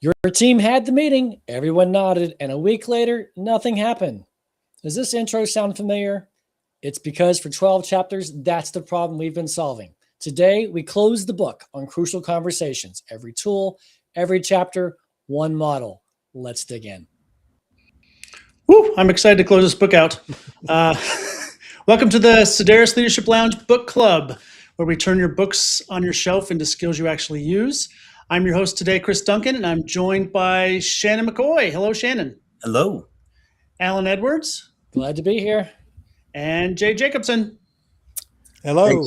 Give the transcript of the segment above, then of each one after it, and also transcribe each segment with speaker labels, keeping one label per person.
Speaker 1: Your team had the meeting, everyone nodded, and a week later, nothing happened. Does this intro sound familiar? It's because for 12 chapters, that's the problem we've been solving. Today, we close the book on crucial conversations. Every tool, every chapter, one model. Let's dig in.
Speaker 2: Woo, I'm excited to close this book out. Welcome to the Sedaris Leadership Lounge Book Club, where we turn your books on your shelf into skills you actually use. I'm your host today, Chris Duncan, and I'm joined by Shannon McCoy. Hello, Shannon.
Speaker 3: Hello.
Speaker 2: Alan Edwards.
Speaker 1: Glad to be here.
Speaker 2: And Jay Jacobson.
Speaker 4: Hello.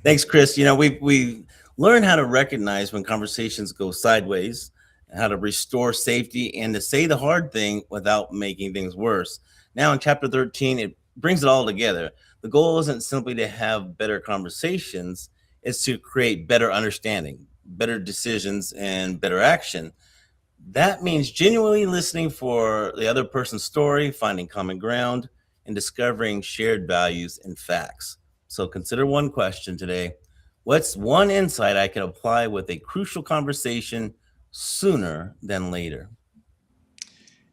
Speaker 3: Thanks, Chris. You know, we learned how to recognize when conversations go sideways, how to restore safety, and to say the hard thing without making things worse. Now in chapter 13, it brings it all together. The goal isn't simply to have better conversations, it's to create better understanding, better decisions, and better action. That means genuinely listening for the other person's story, finding common ground, and discovering shared values and facts. So consider one question today. What's one insight I can apply with a crucial conversation sooner than later?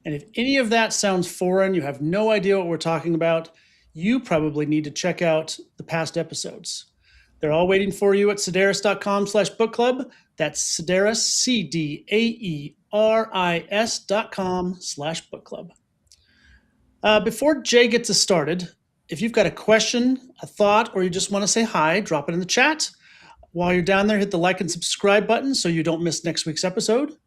Speaker 2: And if any of that sounds foreign, you have no idea what we're talking about, you probably need to check out the past episodes. They're all waiting for you at sedaris.com/book club. That's Sedaris, CDAERIS.com/book club. Before Jay gets us started, if you've got a question, a thought, or you just want to say hi, drop it in the chat. While you're down there, hit the like and subscribe button so you don't miss next week's episode.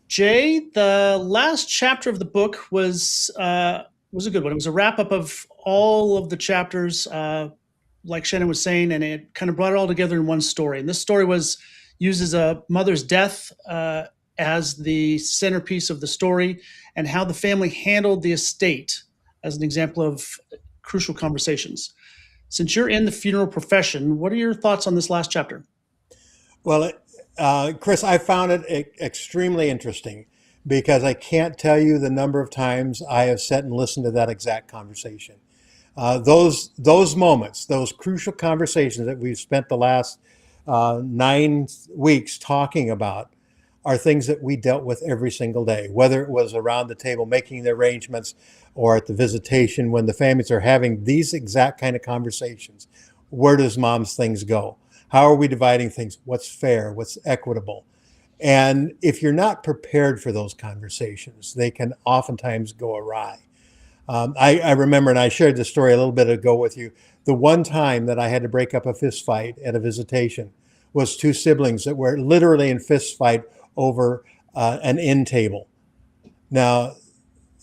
Speaker 2: Jay, the last chapter of the book was a good one. It was a wrap-up of all of the chapters, like Shannon was saying, and it kind of brought it all together in one story. And this story uses a mother's death as the centerpiece of the story, and how the family handled the estate as an example of crucial conversations. Since you're in the funeral profession, what are your thoughts on this last chapter?
Speaker 4: Well, Chris, I found it extremely interesting because I can't tell you the number of times I have sat and listened to that exact conversation. Those moments, those crucial conversations that we've spent the last 9 weeks talking about, are things that we dealt with every single day, whether it was around the table making the arrangements or at the visitation when the families are having these exact kind of conversations. Where does mom's things go? How are we dividing things? What's fair? What's equitable? And if you're not prepared for those conversations, they can oftentimes go awry. I remember, and I shared this story a little bit ago with you, the one time that I had to break up a fist fight at a visitation was two siblings that were literally in fist fight over an end table. Now,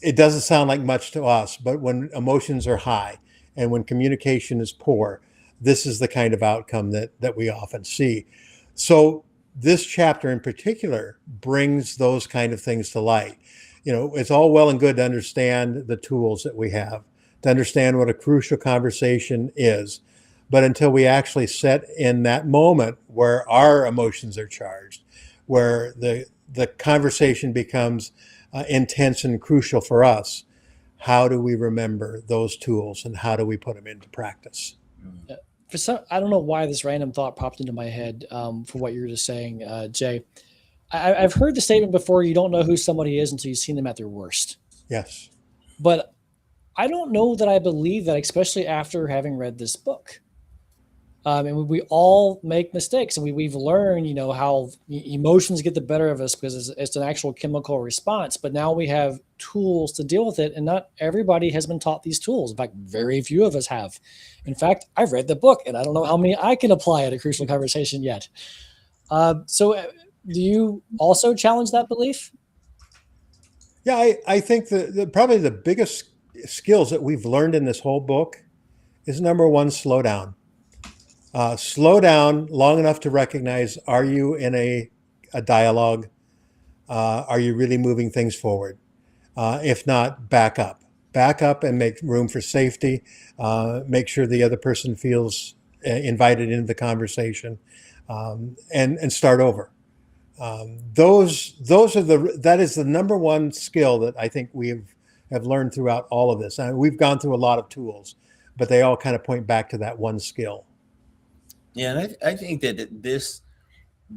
Speaker 4: it doesn't sound like much to us, but when emotions are high and when communication is poor, this is the kind of outcome that we often see. So this chapter in particular brings those kind of things to light. You know, it's all well and good to understand the tools that we have, to understand what a crucial conversation is. But until we actually sit in that moment where our emotions are charged, where the conversation becomes intense and crucial for us, how do we remember those tools and how do we put them into practice?
Speaker 1: I don't know why this random thought popped into my head for what you were just saying, Jay. I've heard the statement before, you don't know who somebody is until you've seen them at their worst.
Speaker 4: Yes.
Speaker 1: But I don't know that I believe that, especially after having read this book. And we all make mistakes, and we've learned, you know, how emotions get the better of us because it's an actual chemical response. But now we have tools to deal with it, and not everybody has been taught these tools. In fact, very few of us have. In fact, I've read the book, and I don't know how many I can apply at a crucial conversation yet. So do you also challenge that belief?
Speaker 4: Yeah, I think probably the biggest skills that we've learned in this whole book is, number one, slow down. Slow down long enough to recognize, are you in a dialogue? Are you really moving things forward? If not, back up. Back up and make room for safety. Make sure the other person feels invited into the conversation, and start over. That is the number one skill that I think we have learned throughout all of this. And we've gone through a lot of tools, but they all kind of point back to that one skill.
Speaker 3: Yeah, and I think that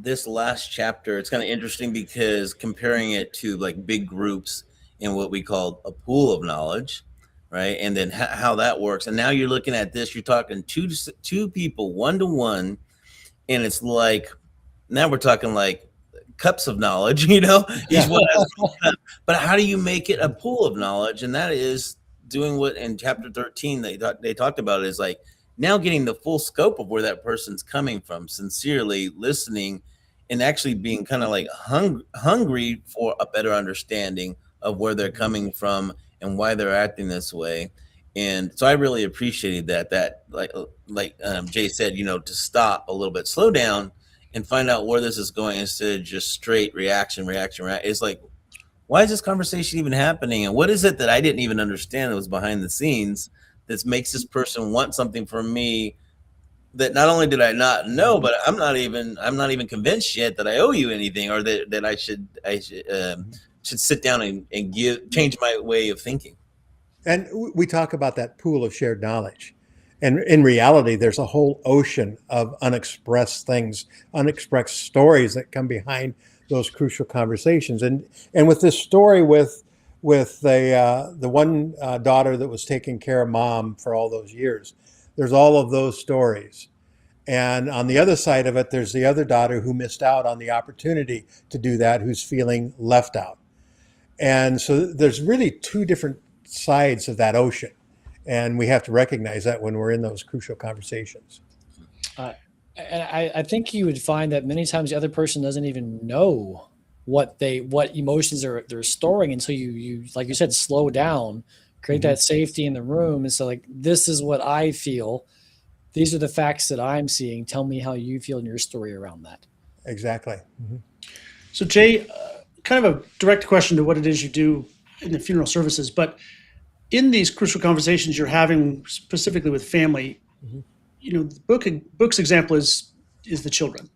Speaker 3: this last chapter, it's kind of interesting because comparing it to like big groups in what we call a pool of knowledge, right? And then how that works. And now you're looking at this, you're talking two people, one to one, and it's like now we're talking like cups of knowledge, each one has a cup. But how do you make it a pool of knowledge? And that is doing what in chapter 13 they talked about is like now getting the full scope of where that person's coming from, sincerely listening and actually being kind of like hungry for a better understanding of where they're coming from and why they're acting this way. And so I really appreciated that like Jay said, to stop a little bit, slow down and find out where this is going instead of just straight reaction. It's like, why is this conversation even happening? And what is it that I didn't even understand that was behind the scenes that makes this person want something from me that not only did I not know, but I'm not even convinced yet that I owe you anything, or that I should sit down and change my way of thinking.
Speaker 4: And we talk about that pool of shared knowledge. And in reality, there's a whole ocean of unexpressed things, unexpressed stories that come behind those crucial conversations. And with this story with the one daughter that was taking care of mom for all those years, there's all of those stories. And on the other side of it, there's the other daughter who missed out on the opportunity to do that, who's feeling left out. And so there's really two different sides of that ocean. And we have to recognize that when we're in those crucial conversations.
Speaker 1: And I think you would find that many times the other person doesn't even know what emotions they're storing until you like you said, slow down, create that safety in the room, and so like, this is what I feel. These are the facts that I'm seeing. Tell me how you feel in your story around that.
Speaker 4: Exactly. Mm-hmm.
Speaker 2: So Jay, kind of a direct question to what it is you do in the funeral services, but in these crucial conversations you're having specifically with family, the book's example is the children,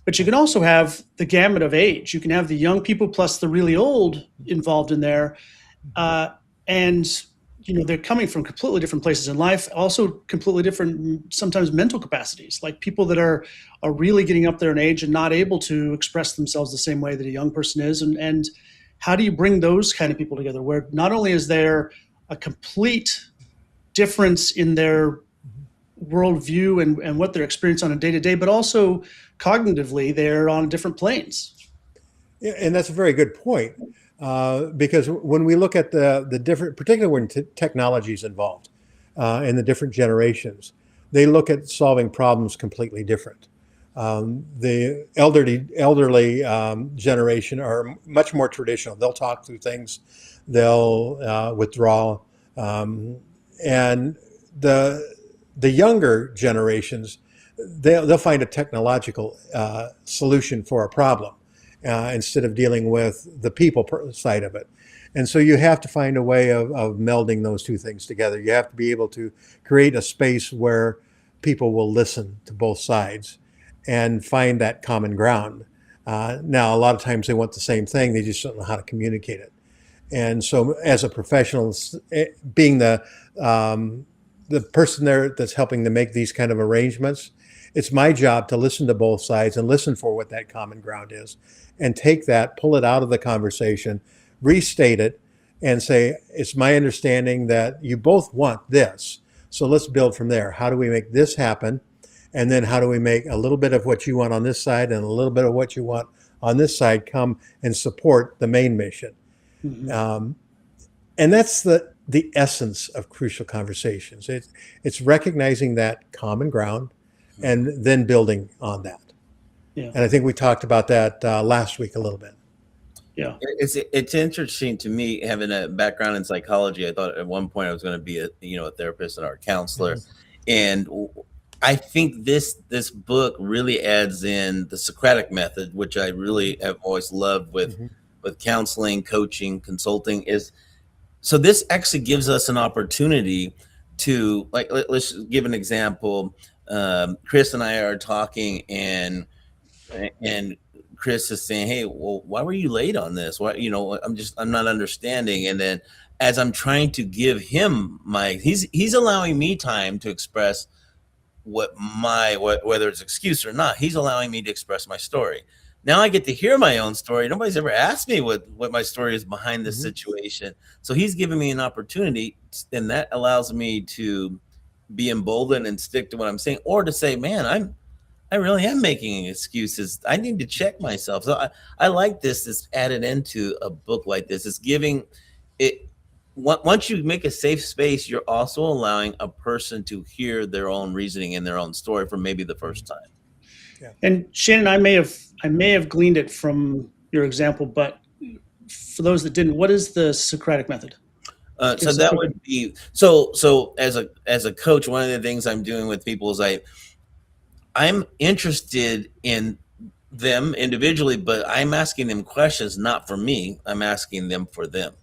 Speaker 2: but you can also have the gamut of age. You can have the young people plus the really old involved in there, and they're coming from completely different places in life, also completely different sometimes mental capacities, like people that are really getting up there in age and not able to express themselves the same way that a young person is, and how do you bring those kind of people together where not only is there a complete difference in their worldview and what they're experiencing on a day-to-day, but also cognitively they're on different planes.
Speaker 4: Yeah, and that's a very good point, because when we look at the different, particularly when technology is involved in the different generations, they look at solving problems completely different. The elderly generation are much more traditional. They'll talk through things, they'll withdraw, and the younger generations, they'll find a technological solution for a problem instead of dealing with the people side of it. And so you have to find a way of melding those two things together. You have to be able to create a space where people will listen to both sides and find that common ground. Now, a lot of times they want the same thing, they just don't know how to communicate it. And so as a professional, being the person there that's helping to make these kind of arrangements, it's my job to listen to both sides and listen for what that common ground is, and take that, pull it out of the conversation, restate it, and say, it's my understanding that you both want this. So let's build from there. How do we make this happen? And then how do we make a little bit of what you want on this side and a little bit of what you want on this side come and support the main mission? Mm-hmm. And that's the essence of crucial conversations. It's recognizing that common ground and then building on that. Yeah. And I think we talked about that last week a little bit.
Speaker 2: Yeah,
Speaker 3: it's interesting to me, having a background in psychology. I thought at one point I was going to be a therapist or a counselor, and I think this book really adds in the Socratic Method, which I really have always loved with counseling, coaching, consulting. So this actually gives us an opportunity to, like, let's give an example. Chris and I are talking, and Chris is saying, "Hey, well, why were you late on this? Why, I'm not understanding." And then as I'm trying to give him he's allowing me time to express whether it's excuse or not. He's allowing me to express my story. Now I get to hear my own story. Nobody's ever asked me what my story is behind this situation. So he's giving me an opportunity, and that allows me to be emboldened and stick to what I'm saying, or to say, man, I really am making excuses. I need to check myself. So I like this. It's added into a book like this. It's giving it. Once you make a safe space, you're also allowing a person to hear their own reasoning and their own story for maybe the first time.
Speaker 2: Yeah. And Shannon, I may have gleaned it from your example, but for those that didn't, what is the Socratic Method?
Speaker 3: So that would be so as a coach, one of the things I'm doing with people is I'm interested in them individually, but I'm asking them questions not for me. I'm asking them for them.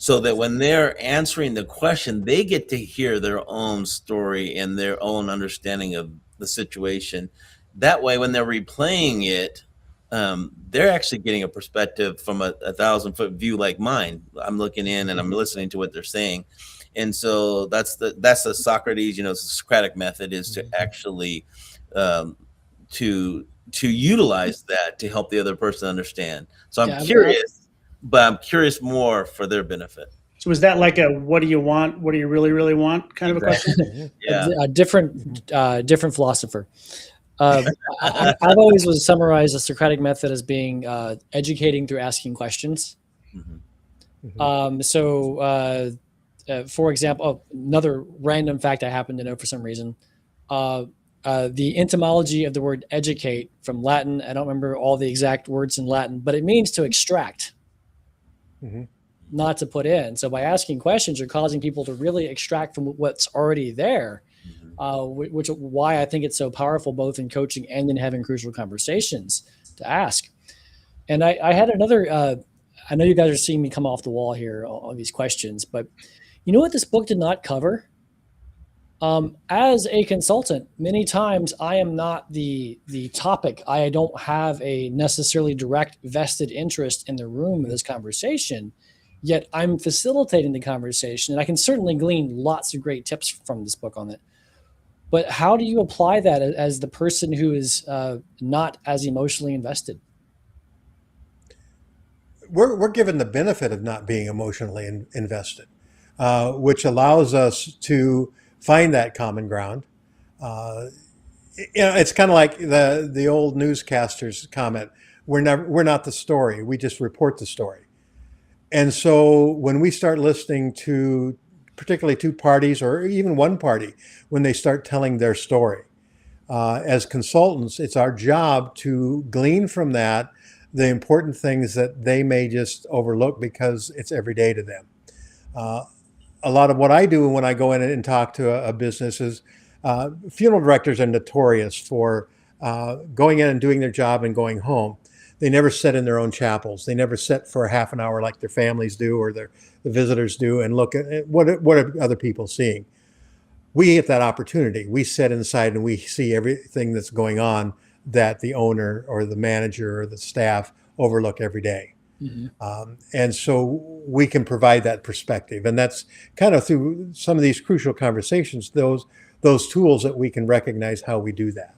Speaker 3: So that when they're answering the question, they get to hear their own story and their own understanding of the situation. That way, when they're replaying it, they're actually getting a perspective from a 1,000-foot view like mine. I'm looking in and I'm listening to what they're saying. And so that's the Socrates, the Socratic method is to actually to utilize that to help the other person understand. So I'm curious. But I'm curious more for their benefit.
Speaker 2: So is that like a what do you want? What do you really, really want kind of a question?
Speaker 3: Yeah.
Speaker 1: A different philosopher. I've always was summarized the Socratic method as being educating through asking questions. For example, another random fact I happen to know for some reason, the etymology of the word educate from Latin, I don't remember all the exact words in Latin, but it means to extract. Not to put in. So by asking questions, you're causing people to really extract from what's already there, which why I think it's so powerful, both in coaching and in having crucial conversations to ask. And I had another, I know you guys are seeing me come off the wall here on these questions, but you know what this book did not cover? As a consultant, many times I am not the topic. I don't have a necessarily direct vested interest in the room of this conversation, yet I'm facilitating the conversation, and I can certainly glean lots of great tips from this book on it. But how do you apply that as the person who is not as emotionally invested?
Speaker 4: We're given the benefit of not being emotionally invested, which allows us to find that common ground. It's kind of like the old newscasters comment: we're not the story. We just report the story. And so when we start listening to particularly two parties or even one party, when they start telling their story, as consultants, it's our job to glean from that the important things that they may just overlook because it's every day to them. A lot of what I do when I go in and talk to a business is funeral directors are notorious for going in and doing their job and going home. They never sit in their own chapels. They never sit for a half an hour like their families do or the visitors do and look at what are other people seeing. We get that opportunity. We sit inside and we see everything that's going on that the owner or the manager or the staff overlook every day. And so we can provide that perspective. And that's kind of through some of these crucial conversations, those tools that we can recognize how we do that.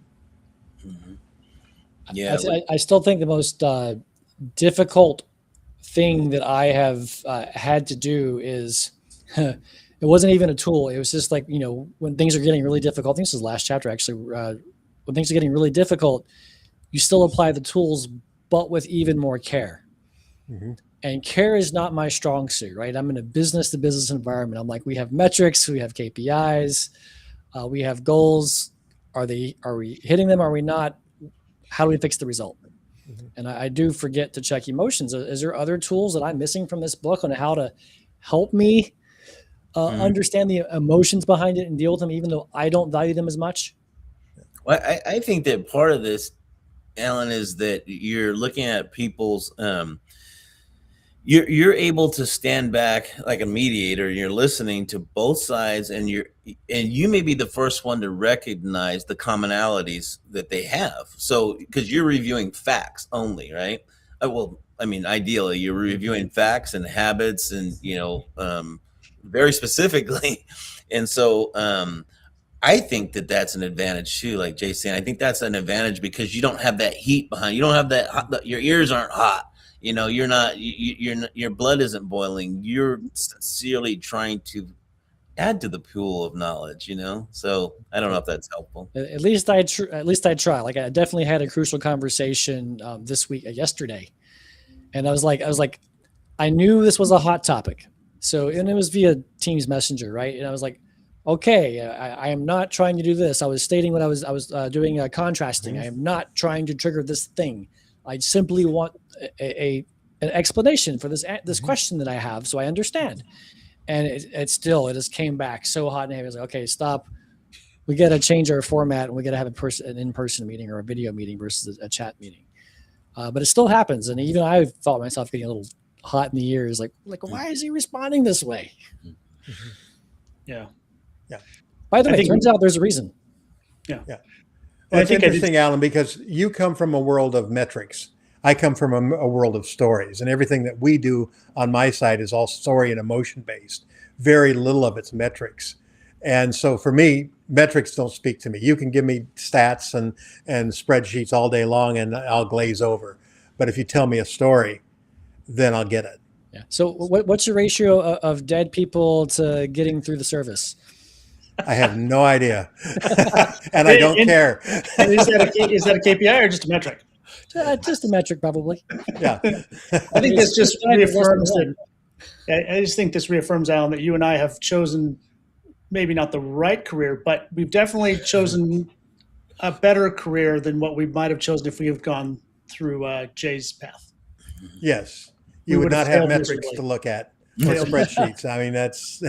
Speaker 3: Yeah,
Speaker 1: I still think the most difficult thing that I have had to do is it wasn't even a tool. It was just like, when things are getting really difficult, I think this is the last chapter actually, when things are getting really difficult, you still apply the tools, but with even more care. And care is not my strong suit, right? I'm in a business to business environment. I'm like, we have metrics, we have KPIs, we have goals. Are we hitting them? Are we not? How do we fix the result? And I do forget to check emotions. Is there other tools that I'm missing from this book on how to help me understand the emotions behind it and deal with them, even though I don't value them as much?
Speaker 3: Well, I think that part of this, Alan, is that you're looking at people's you're able to stand back like a mediator. You're listening to both sides, and you may be the first one to recognize the commonalities that they have. So because you're reviewing facts only, right? Ideally you're reviewing facts and habits and very specifically. And so I think that that's an advantage too, like Jay's saying. I think that's an advantage because you don't have that heat behind. You don't have that hot, your ears aren't hot. You know, you're not. You're not, your blood isn't boiling. You're sincerely trying to add to the pool of knowledge. You know, so I don't know if that's helpful.
Speaker 1: At least I try. Like I definitely had a crucial conversation this week, yesterday, and I was like, I knew this was a hot topic. So, and it was via Teams Messenger, right? And I was like, okay, I am not trying to do this. I was stating what I was doing contrasting. I am not trying to trigger this thing. I simply want an explanation for this question that I have, so I understand. And it just came back so hot and heavy. I was like, okay, stop. We got to change our format, and we got to have an in-person meeting or a video meeting versus a chat meeting. But it still happens, and even I felt myself getting a little hot in the ears. Like why is he responding this way?
Speaker 2: Yeah.
Speaker 1: By the way, it turns out there's a reason.
Speaker 2: Yeah.
Speaker 4: Well, it's interesting, Alan, because you come from a world of metrics. I come from a world of stories, and everything that we do on my side is all story and emotion based. Very little of it's metrics. And so for me, metrics don't speak to me. You can give me stats and spreadsheets all day long and I'll glaze over. But if you tell me a story, then I'll get it.
Speaker 1: Yeah. So what's your ratio of dead people to getting through the service?
Speaker 4: I have no idea. And I don't care.
Speaker 2: Is that a KPI or just a metric?
Speaker 1: Just a metric, probably.
Speaker 4: Yeah.
Speaker 2: I think this just reaffirms that. I just think this reaffirms, Alan, that you and I have chosen maybe not the right career, but we've definitely chosen a better career than what we might have chosen if we have gone through Jay's path.
Speaker 4: Yes. You would not have metrics to look at or spreadsheets. I mean, that's.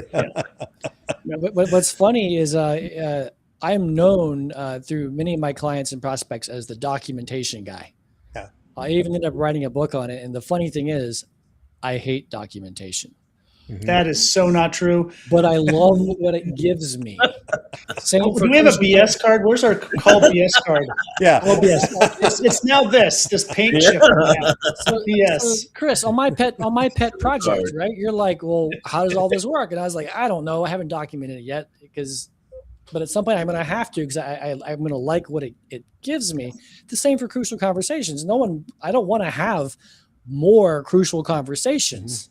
Speaker 1: What's funny is I'm known through many of my clients and prospects as the documentation guy.
Speaker 4: Yeah.
Speaker 1: I even ended up writing a book on it. And the funny thing is, I hate documentation.
Speaker 2: That is so not true.
Speaker 1: But I love what it gives me.
Speaker 2: Do we have a BS card? Where's our call BS card?
Speaker 4: Yeah.
Speaker 2: Call BS. It's now this paint chip. BS.
Speaker 1: So Chris, on my pet project, right? You're like, well, how does all this work? And I was like, I don't know. I haven't documented it yet but at some point I'm going to have to, because I'm going to like what it gives me. The same for crucial conversations. I don't want to have more crucial conversations.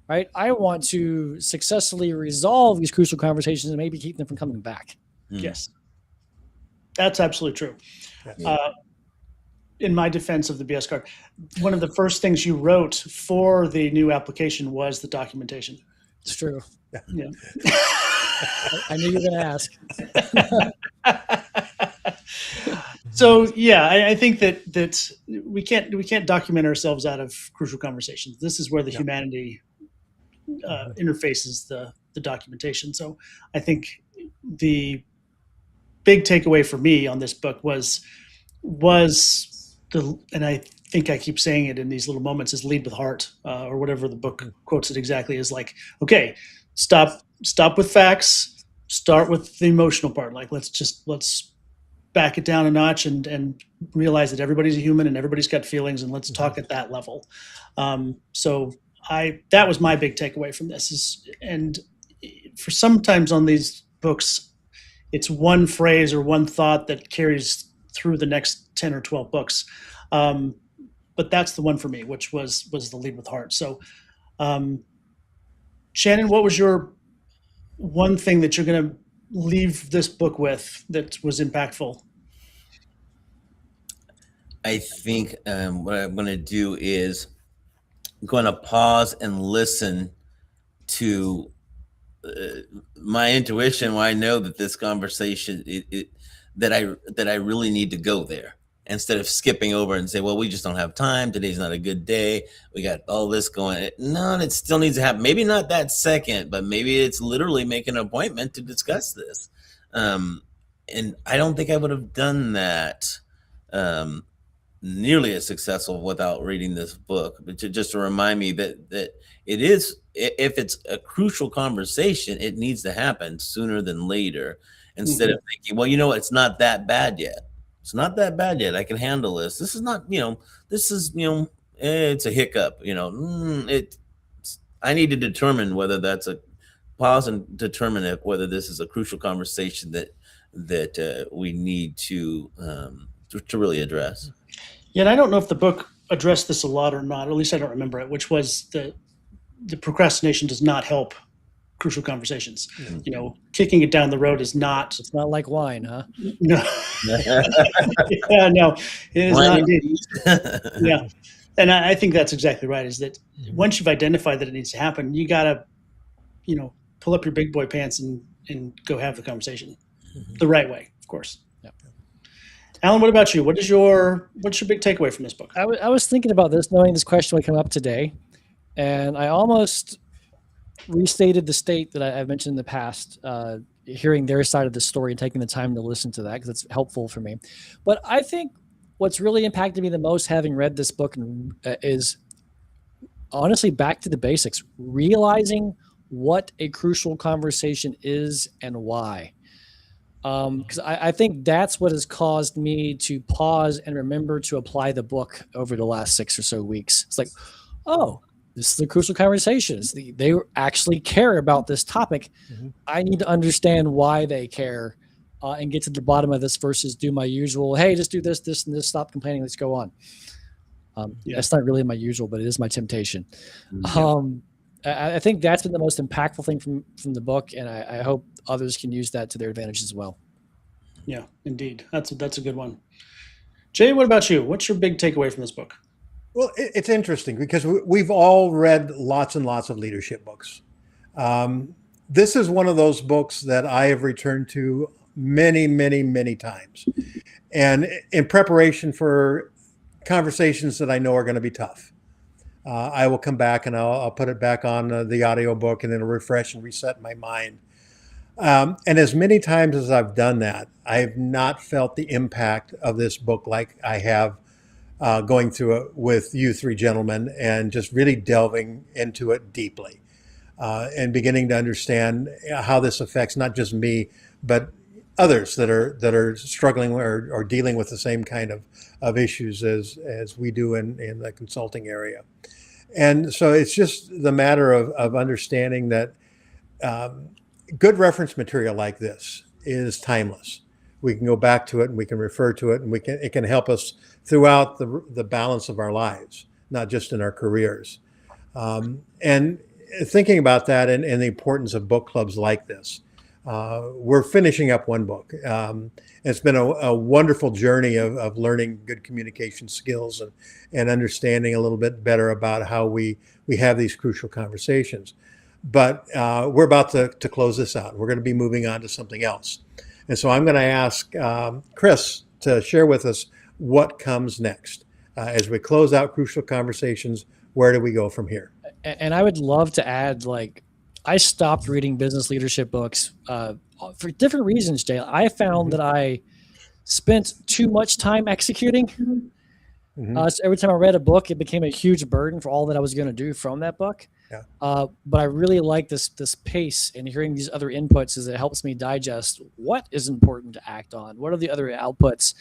Speaker 1: Right? I want to successfully resolve these crucial conversations and maybe keep them from coming back.
Speaker 2: Yes. That's absolutely true. In my defense of the BS card, one of the first things you wrote for the new application was the documentation.
Speaker 1: It's true.
Speaker 2: Yeah.
Speaker 1: I knew you were going to
Speaker 2: ask. So yeah, I think that we can't document ourselves out of crucial conversations. This is where the humanity interfaces the documentation. So I think the big takeaway for me on this book was and I think I keep saying it in these little moments, is lead with heart, or whatever the book quotes it exactly, is like, okay, stop with facts, start with the emotional part. Like, let's back it down a notch and realize that everybody's a human and everybody's got feelings, and let's talk at that level. So that was my big takeaway from this and for sometimes on these books, it's one phrase or one thought that carries through the next 10 or 12 books. But that's the one for me, which was the lead with heart. So, Shannon, what was your one thing that you're going to leave this book with that was impactful?
Speaker 3: I think what I'm going to do is I'm going to pause and listen to my intuition when I know that this conversation that I really need to go there, instead of skipping over and say, well, we just don't have time. Today's not a good day. We got all this going. No, it still needs to happen. Maybe not that second, but maybe it's literally make an appointment to discuss this. And I don't think I would have done that nearly as successful without reading this book. But just to remind me that it is, if it's a crucial conversation, it needs to happen sooner than later, instead of thinking, well, it's not that bad yet. It's not that bad yet. I can handle this. This is not, it's a hiccup, I need to determine whether that's a pause and determine whether this is a crucial conversation that that we need to really address.
Speaker 2: Yeah, and I don't know if the book addressed this a lot or not, or at least I don't remember it, which was the procrastination does not help crucial conversations. You know, kicking it down the road is not.
Speaker 1: It's not like wine, huh?
Speaker 2: No. Yeah, no, it is not indeed. Yeah. And I think that's exactly right, is that once you've identified that it needs to happen, you got to, you know, pull up your big boy pants and go have the conversation the right way, of course.
Speaker 1: Yeah.
Speaker 2: Alan, what about you? What's your big takeaway from this book?
Speaker 1: I was thinking about this, knowing this question would come up today, and I almost restated the state that I've mentioned in the past, hearing their side of the story and taking the time to listen to that because it's helpful for me. But I think what's really impacted me the most, having read this book, is honestly back to the basics, realizing what a crucial conversation is and why. Because I think that's what has caused me to pause and remember to apply the book over the last 6 or so weeks. It's like, oh, this is the crucial conversations. They actually care about this topic. I need to understand why they care and get to the bottom of this versus do my usual, hey, just do this, this, and this, stop complaining, let's go on. That's not really my usual, but it is my temptation. I think that's been the most impactful thing from the book, and I hope others can use that to their advantage as well.
Speaker 2: Yeah, indeed. That's a good one. Jay, what about you? What's your big takeaway from this book?
Speaker 4: Well, it's interesting because we've all read lots and lots of leadership books. This is one of those books that I have returned to many, many, many times. And in preparation for conversations that I know are going to be tough, I will come back and I'll put it back on the audiobook and then refresh and reset my mind. And as many times as I've done that, I have not felt the impact of this book like I have going through it with you three gentlemen and just really delving into it deeply and beginning to understand how this affects not just me, but others that are struggling or dealing with the same kind of issues as we do in the consulting area. And so it's just the matter of understanding that good reference material like this is timeless. We can go back to it and we can refer to it, and it can help us throughout the balance of our lives, not just in our careers. And thinking about that and the importance of book clubs like this, we're finishing up one book. It's been a wonderful journey of learning good communication skills and understanding a little bit better about how we have these crucial conversations. But we're about to close this out. We're going to be moving on to something else. And so I'm going to ask Chris to share with us what comes next. As we close out Crucial Conversations, where do we go from here?
Speaker 1: And I would love to add, like, I stopped reading business leadership books for different reasons, Jay. I found that I spent too much time executing. So every time I read a book, it became a huge burden for all that I was going to do from that book.
Speaker 4: Yeah.
Speaker 1: But I really like this pace, and hearing these other inputs as it helps me digest what is important to act on. What are the other outputs?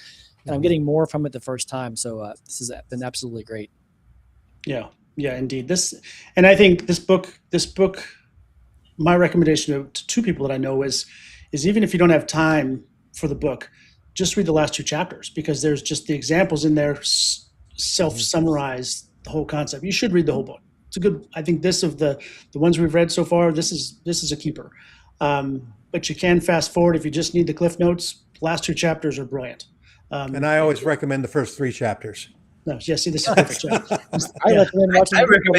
Speaker 1: And I'm getting more from it the first time. So this has been absolutely great.
Speaker 2: Yeah, indeed. And I think this book, my recommendation to two people that I know is even if you don't have time for the book, just read the last 2 chapters, because there's just the examples in there self-summarize the whole concept. You should read the whole book. It's a good, I think this of the ones we've read so far, this is a keeper. But you can fast forward if you just need the cliff notes. Last 2 chapters are brilliant.
Speaker 4: And I always recommend the first 3 chapters.
Speaker 2: No, yeah, see, this is perfect.
Speaker 1: I
Speaker 3: recommend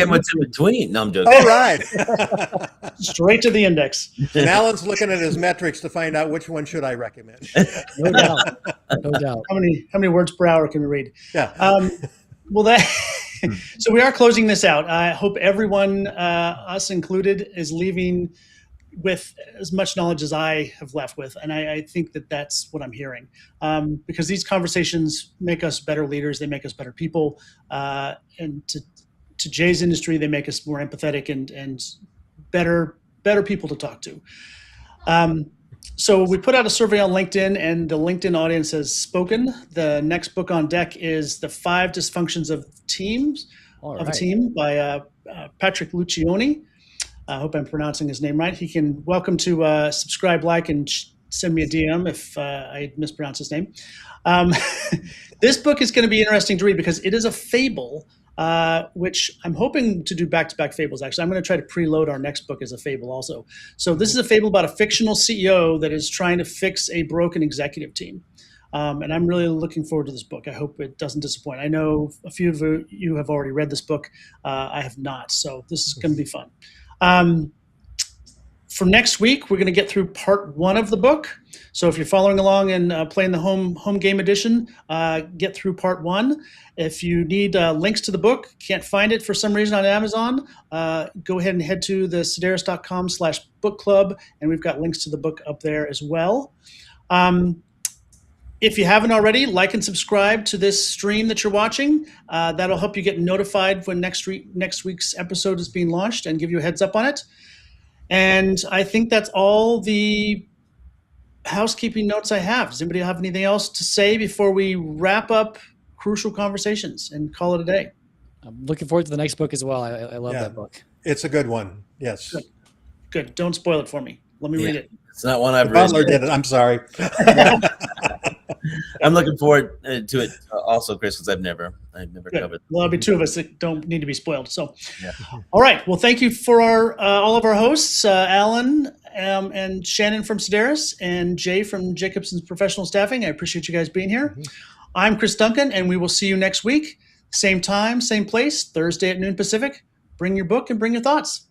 Speaker 3: what's in between. No, I'm joking.
Speaker 4: All right.
Speaker 2: Straight to the index.
Speaker 4: And Alan's looking at his metrics to find out which one should I recommend.
Speaker 1: No doubt. No doubt.
Speaker 2: How many words per hour can we read?
Speaker 4: Yeah.
Speaker 2: Well, so we are closing this out. I hope everyone, us included, is leaving with as much knowledge as I have left with. And I think that that's what I'm hearing, because these conversations make us better leaders. They make us better people. And to Jay's industry, they make us more empathetic and better people to talk to. So we put out a survey on LinkedIn, and the LinkedIn audience has spoken. The next book on deck is The 5 Dysfunctions of Teams, a Team by Patrick Lucioni. I hope I'm pronouncing his name right. He can welcome to subscribe, like, and send me a DM if I mispronounced his name. Um, this book is going to be interesting to read because it is a fable, which I'm hoping to do back-to-back fables. Actually, I'm going to try to preload our next book as a fable also. So this is a fable about a fictional CEO that is trying to fix a broken executive team. And I'm really looking forward to this book. I hope it doesn't disappoint. I know a few of you have already read this book. I have not, so this is going to be fun. For next week, we're going to get through part 1 of the book. So if you're following along and playing the home game edition, get through part 1. If you need links to the book, can't find it for some reason on Amazon, go ahead and head to the sedaris.com/book club, and we've got links to the book up there as well. If you haven't already, like and subscribe to this stream that you're watching. That'll help you get notified when next week's episode is being launched and give you a heads up on it. And I think that's all the housekeeping notes I have. Does anybody have anything else to say before we wrap up Crucial Conversations and call it a day?
Speaker 1: I'm looking forward to the next book as well. I love that book.
Speaker 4: It's a good one. Yes.
Speaker 2: Good. Don't spoil it for me. Let me read it.
Speaker 3: It's not one I've read.
Speaker 4: Butler did it. I'm sorry.
Speaker 3: I'm looking forward to it also, Chris, because I've never covered.
Speaker 2: Well, there'll be 2 of us that don't need to be spoiled. So, all right. Well, thank you for all of our hosts, Alan and Shannon from Sedaris and Jay from Jacobson's Professional Staffing. I appreciate you guys being here. I'm Chris Duncan, and we will see you next week. Same time, same place, Thursday at noon Pacific. Bring your book and bring your thoughts.